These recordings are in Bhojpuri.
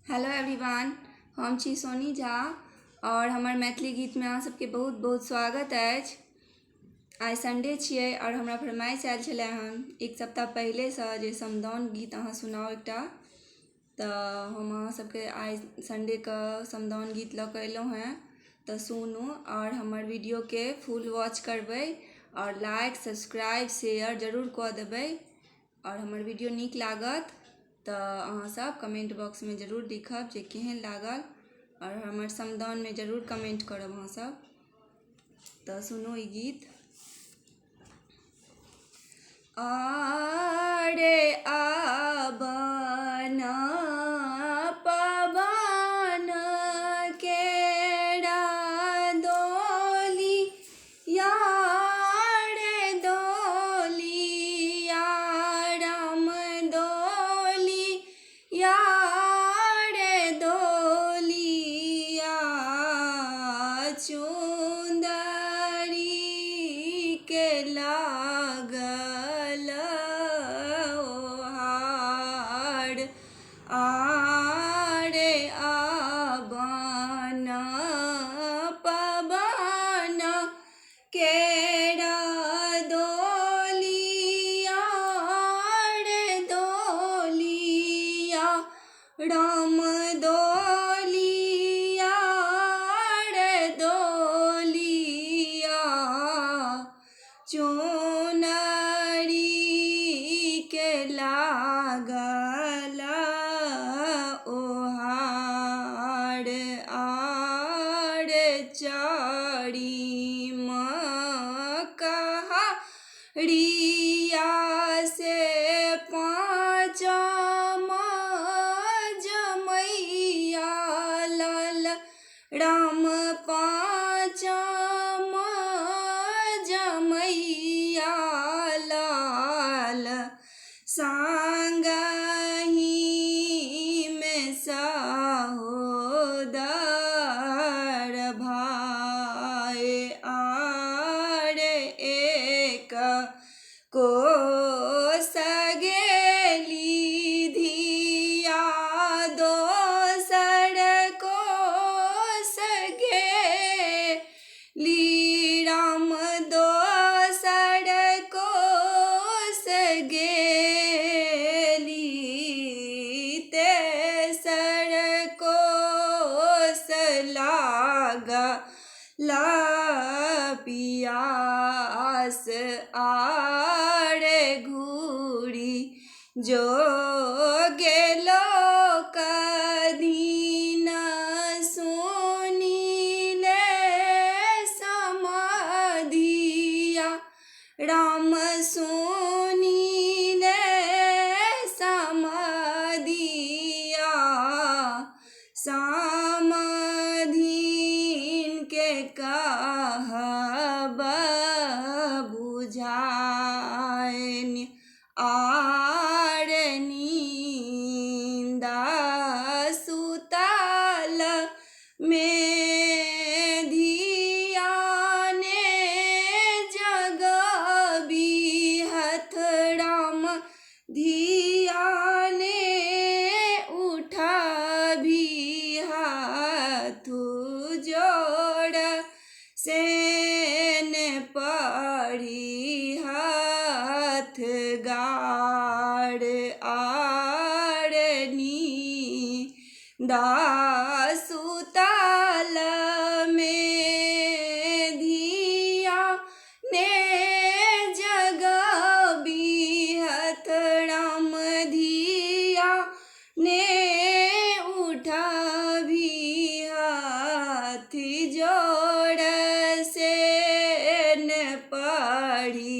हेलो एवरीवन, हम छी सोनी झा और हमर मैथिली गीत में अहाँ सबके बहुत बहुत स्वागत अछि। आइ संडे छियै और हमरा फरमाइश आयल छलै हन एक सप्ताह पहिलेसँ जे समदाउन गीत अहाँ सुनाउ एकटा, तऽ हम अहाँ सबके आइ संडेके समदाउन गीत लऽ कऽ एलहुँ हैं। तऽ सुनू और हमर वीडियोके फुल वॉच करबै और लाइक सब्सक्राइब शेयर जरूर कऽ देबै। और हमर वीडियो नीक लागत तऽ अहाँ सब कमेंट बॉक्स में जरूर लिखब जे केहन लागल और हमर समदाउन में जरूर कमेंट करब अहाँ सब। तऽ सुनू ई गीत। आरे आबन पवन केरा दोली यारे दोली या राम दोली यारे दोलिया चुंदरी के लागल ओहार आरे आबन पवन केरा दोलिया रे दोलिया राम दोलिया रे दोलिया चुनरी के लागल ओहार आर चरी कहारिया से पाँचम जमैया लाल राम पाँचम जमैया लाल संगहि में सहोदर भाई आर एक कोस गेली धिया दोसर कोस गेली राम दोसर कोस गेली तेसर कोस लागल पियास आर घूरी जो गेलो कदीन सुनिले समाधिया राम सुनिले समाधिया समाधीन के कहब बुझाइन आर नींदा सुतल में धियाने जगबी हथ राम धियाने उठबी हाथू जोड़ सेन पड़ी हाथ गाड़ आर नींदा सुतल में धिया ने जगबी हथ राम धिया ने उठबी हाथ जोड़ सेन पड़ी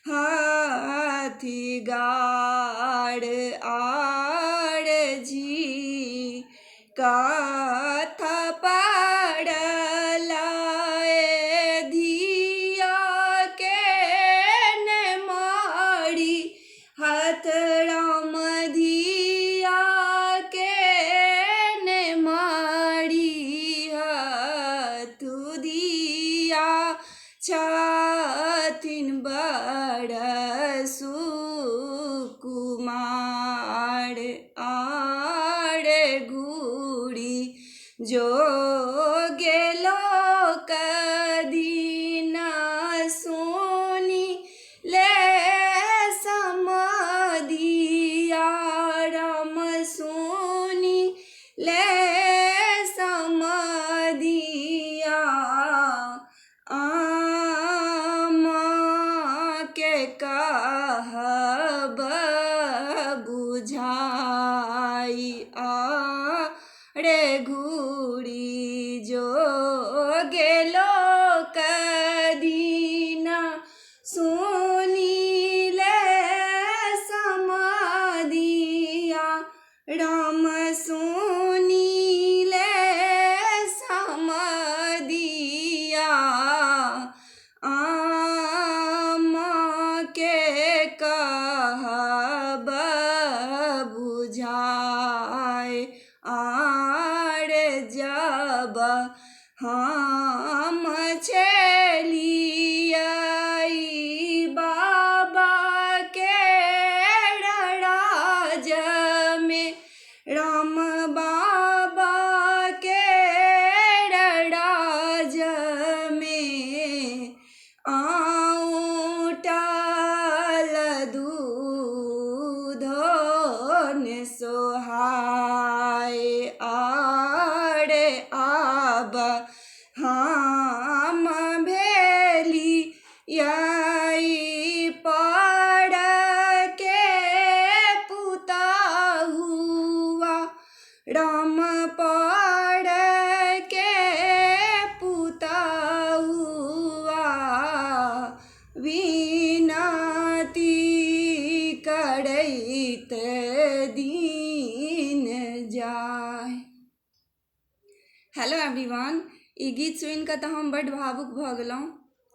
हाथ गाड़ आर जी कथा पड़ला धिया के ने मारी हाथ राम धिया के ने मारी हाथ धिया छथिन बड़ सुकुमार आर घूरी जो गेलो कदी न सुनी ले समधिया राम सुनी ले समधिया आमा के कहब बुझाई रे घूरी जो गेलो कदी न सुनी ले समधिया राम सुनी ले समधिया आमा के कहब बुझाए जब हम छलियै बाबा के राज में राम बाबा के राज में आउटल दूध ने सोहाय आब हम भेली यही पड़ के पुतहुआ राम पड़ के पुतहुआ विनती करैत दिन जाय। हेलो एवरीवन, ई गीत सुनि कऽ तऽ हम बड्ड भावुक भऽ गेलहुँ।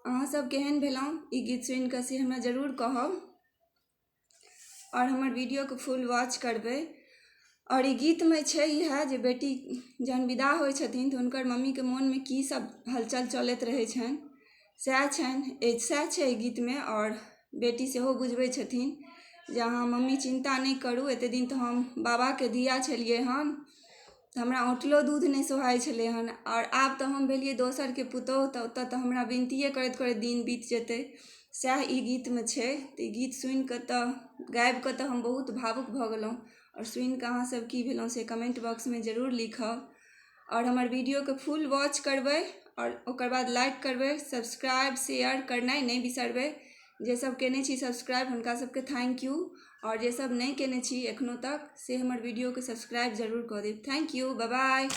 अहाँ सब केहन भेलहुँ ई गीत सुनि कऽ से हमरा जरूर कहब और हमर वीडियोके फुल वॉच करबै। और ई गीतमे छै इएह जे बेटी जहन विदा होइ छथिन तऽ हुनकर मम्मीके मोनमे की सब हलचल चलैत रहै छनि सएह छै ई गीतमे। और बेटी सेहो बुझबै छथिन जे अहाँ मम्मी चिन्ता नहि करू, एतेक दिन तऽ हम बाबाके दिया छलियै हन, हमरा औँटलो दूध नहि सोहाइ छलै हन, और आब तऽ हम भेलियै दोसरके पुतोह, तऽ ओतऽ तऽ हमरा विनतिए करैत करैत दिन बीत जेतै। सएह ई गीतमे छै। तऽ ई गीत सुनि कऽ तऽ गाबि कऽ तऽ हम बहुत भावुक भऽ गेलहुँ। और सुनि कऽ अहाँसब की भेलहुँ से कमेंट बॉक्समे जरूर लिखब। और हमर वीडियोके फुल वॉच करबै और ओकर बाद लाइक करबै, सब्सक्राइब शेयर करनाइ नहि बिसरबै। जे सब केने छी सब्सक्राइब हुनका सबके थैंक यू, और जे सब नहीं केने छी एखनो तक से हमर वीडियो के सब्सक्राइब जरूर कऽ देब। Thank you, bye by.